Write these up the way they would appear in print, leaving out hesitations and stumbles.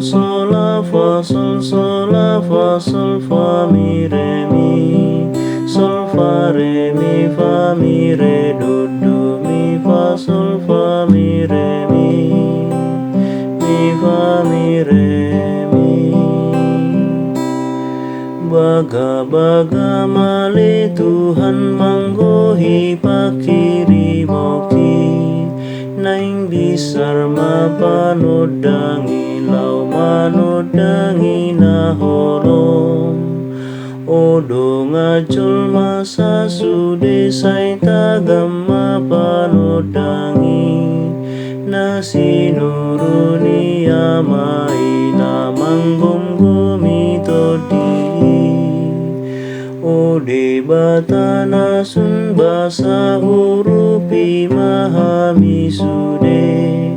sol la fa sol fa mi re mi, sol fa re mi do mi fa sol fa mi re mi fa mi re mi. Baga male Tuhan manggohi pakiri moki, naing bisar mapanodangi lau manodangi naholom. Odo ngajol masa sude sai tagam mapanodangi, nasi nuruni amai namanggom gomitodi. Ode batana sun basa urupi mahami sude,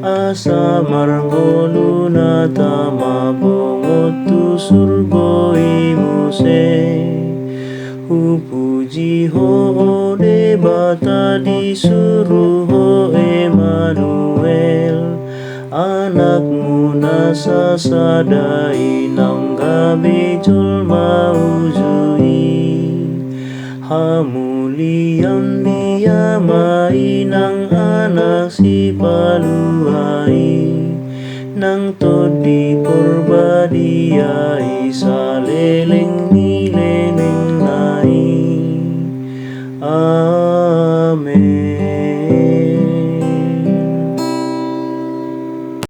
asa marngolu natama bongotu surgo imuse. Hupuji ho ode bata disuruh ho Emmanuel, anakmu nasa sadai nanggabe jol maujui. Hamuliam dia mainang anak si paluai, nang todi purbadiai saleleng